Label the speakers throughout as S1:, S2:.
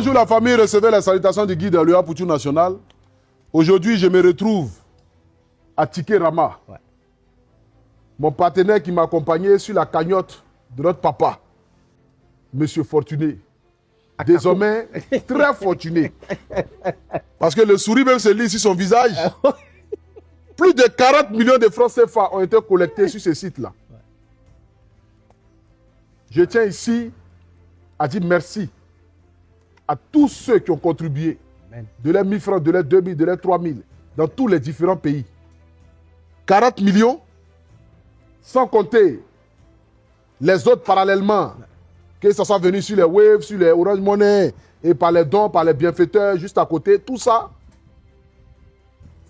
S1: jour, la famille recevait la salutation du guide de l'UA Poutou National. Aujourd'hui, je me retrouve à Tiké Rama. Ouais. Mon partenaire qui m'accompagnait sur la cagnotte de notre papa, Monsieur Fortuné. Désormais, très fortuné. Parce que le sourire même se lit sur son visage. Plus de 40 millions de francs CFA ont été collectés sur ce site-là. Je tiens ici à dire merci à tous ceux qui ont contribué. De les 1000 francs, de les 2000, de les 3000, dans tous les différents pays. 40 millions, sans compter les autres parallèlement, que ce soit venu sur les Waves, sur les Orange Money, et par les dons, par les bienfaiteurs, juste à côté, tout ça,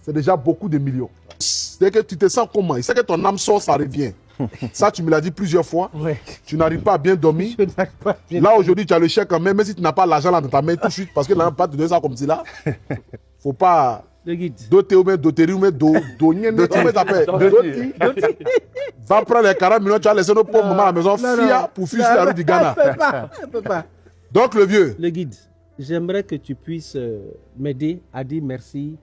S1: c'est déjà beaucoup de millions. C'est que tu te sens comment? C'est que ton âme sort, ça revient. Ça, tu me l'as dit plusieurs fois. Ouais. Tu n'arrives pas à bien dormir. Là, aujourd'hui, tu as le chèque en main, même si tu n'as pas l'argent dans ta main tout de suite, parce que là, pas te donner ça comme ça là. Faut pas. Doter ou mettre doter ou mettre donner. Va prendre les 40 millions, tu vas laisser nos pauvres mamans à la maison, FIA, pour fuir sur la rue du Ghana.
S2: Peut pas.
S1: Donc, le vieux.
S2: Le guide, j'aimerais que tu puisses m'aider à dire merci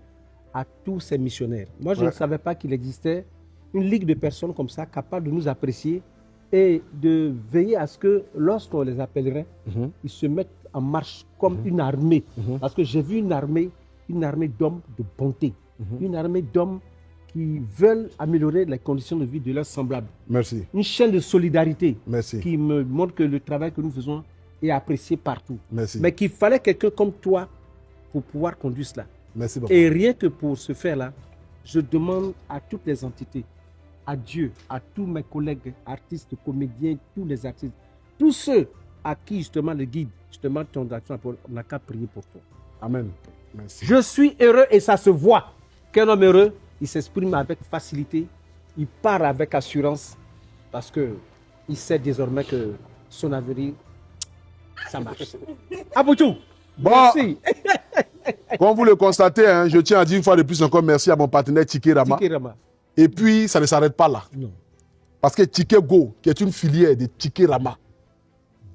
S2: à tous ces missionnaires. Moi, je ne savais pas qu'il existait une ligue de personnes comme ça, capables de nous apprécier et de veiller à ce que lorsqu'on les appellerait, ils se mettent en marche comme une armée. Parce que j'ai vu une armée d'hommes de bonté, une armée d'hommes qui veulent améliorer les conditions de vie de leurs semblables.
S1: Merci.
S2: Une chaîne de solidarité.
S1: Merci.
S2: Qui me montre que le travail que nous faisons est apprécié partout.
S1: Merci.
S2: Mais qu'il fallait quelqu'un comme toi pour pouvoir conduire cela.
S1: Merci beaucoup.
S2: Et rien que pour ce faire-là, je demande à toutes les entités, à Dieu, à tous mes collègues artistes, comédiens, tous les artistes, tous ceux à qui justement le guide, justement ton action, on n'a qu'à prier pour toi.
S1: Amen. Merci.
S2: Je suis heureux et ça se voit qu'un homme heureux, il s'exprime avec facilité, il part avec assurance parce qu'il sait désormais que son avenir, ça marche. Aboutou,
S1: bon,
S2: merci.
S1: Comme vous le constatez, hein, je tiens à dire une fois de plus encore merci à mon partenaire Tiké Rama. Et puis, ça ne s'arrête pas là. Non. Parce que Tiké Go, qui est une filière de Tiké Rama,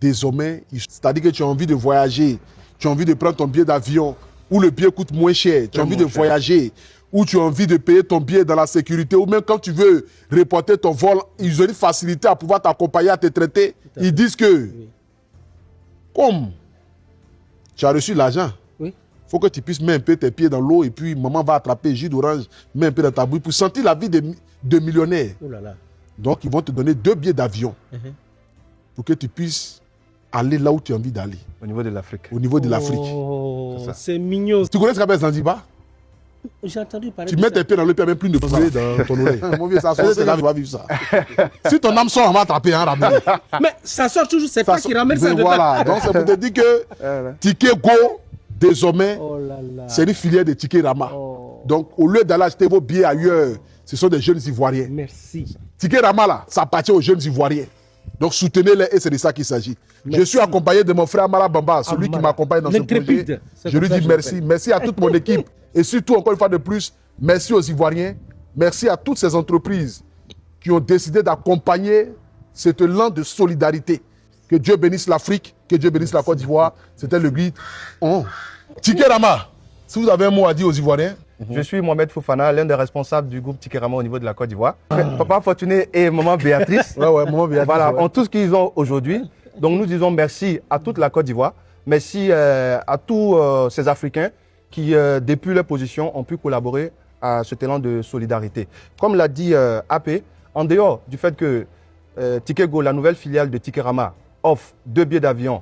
S1: désormais, c'est-à-dire que tu as envie de voyager, tu as envie de prendre ton billet d'avion, où le billet coûte moins cher, tu as envie de voyager, ou tu as envie de payer ton billet dans la sécurité, ou même quand tu veux reporter ton vol, ils ont une facilité à pouvoir t'accompagner, à te traiter. Ils disent que, comme tu as reçu l'argent, il faut que tu puisses mettre un peu tes pieds dans l'eau et puis maman va attraper jus d'orange, mets un peu dans ta bouille pour sentir la vie de millionnaires. Oh là là. Donc, ils vont te donner 2 billets d'avion pour que tu puisses aller là où tu as envie d'aller.
S3: Au niveau de l'Afrique.
S1: Au niveau de l'Afrique.
S2: C'est mignon.
S1: Tu connais ce qu'on appelle Zanzibar?
S2: J'ai entendu parler.
S1: Tu mets tes pieds dans l'eau, puis même plus de poulet dans ton oreille. Mon vieux, ça sort, c'est là, tu vas vivre ça. Si ton âme sort, on va attraper un rabbin.
S2: Mais ça sort toujours, c'est pas qui ramène ça dedans.
S1: Voilà, donc c'est pour te dire que Tiké Go, désormais, c'est une filière de Tiké Rama. Donc, au lieu d'aller acheter vos billets ailleurs, ce sont des jeunes Ivoiriens.
S2: Merci.
S1: Tiké Rama, là, ça appartient aux jeunes Ivoiriens. Donc, soutenez-les et c'est de ça qu'il s'agit. Je suis accompagné de mon frère Amara Bamba, celui qui m'accompagne dans ce projet. Je lui dis merci. Merci à toute mon équipe. Et surtout, encore une fois de plus, merci aux Ivoiriens. Merci à toutes ces entreprises qui ont décidé d'accompagner cet élan de solidarité. Que Dieu bénisse l'Afrique, que Dieu bénisse la Côte d'Ivoire. C'était le guide. Tiké Rama, si vous avez un mot à dire aux Ivoiriens.
S3: Je suis Mohamed Fofana, l'un des responsables du groupe Tiké Rama au niveau de la Côte d'Ivoire. Papa Fortuné et maman Béatrice.
S1: Maman Béatrice.
S3: Voilà, ont tout ce qu'ils ont aujourd'hui. Donc nous disons merci à toute la Côte d'Ivoire. Merci à tous ces Africains qui, depuis leur position, ont pu collaborer à cet élan de solidarité. Comme l'a dit AP, en dehors du fait que Tiké Go, la nouvelle filiale de Tiké Rama, offre 2 billets d'avion,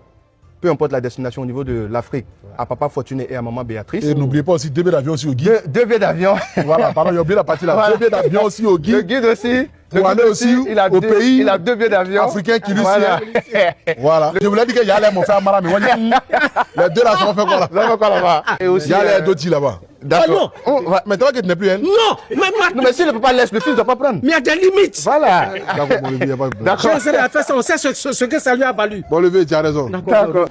S3: peu importe la destination au niveau de l'Afrique, à Papa Fortuné et à Maman Béatrice.
S1: Et n'oubliez pas aussi 2 billets d'avion aussi au guide.
S3: 2 billets d'avion.
S1: Voilà, pardon, j'ai oublié la partie là.
S3: Voilà.
S1: 2 billets d'avion aussi au guide.
S3: Le guide aussi.
S1: Pour aller aussi au pays.
S3: Il a 2 billets d'avion.
S1: Africain qui lui sert. Voilà. Je vous l'ai dit qu'il y a mon frère Amara, mais les deux là, ça va faire quoi là?
S3: Ça va faire quoi là-bas?
S1: Et aussi, il y a les Doti là-bas.
S3: D'accord.
S1: Mais toi que tu n'es plus elle.
S2: Non,
S3: mais si le papa laisse, le fils ne doit pas prendre.
S2: Mais il y a des limites.
S3: Voilà.
S2: D'accord, on sait ce que ça lui a valu.
S1: Bon, levé, tu as raison.
S2: D'accord.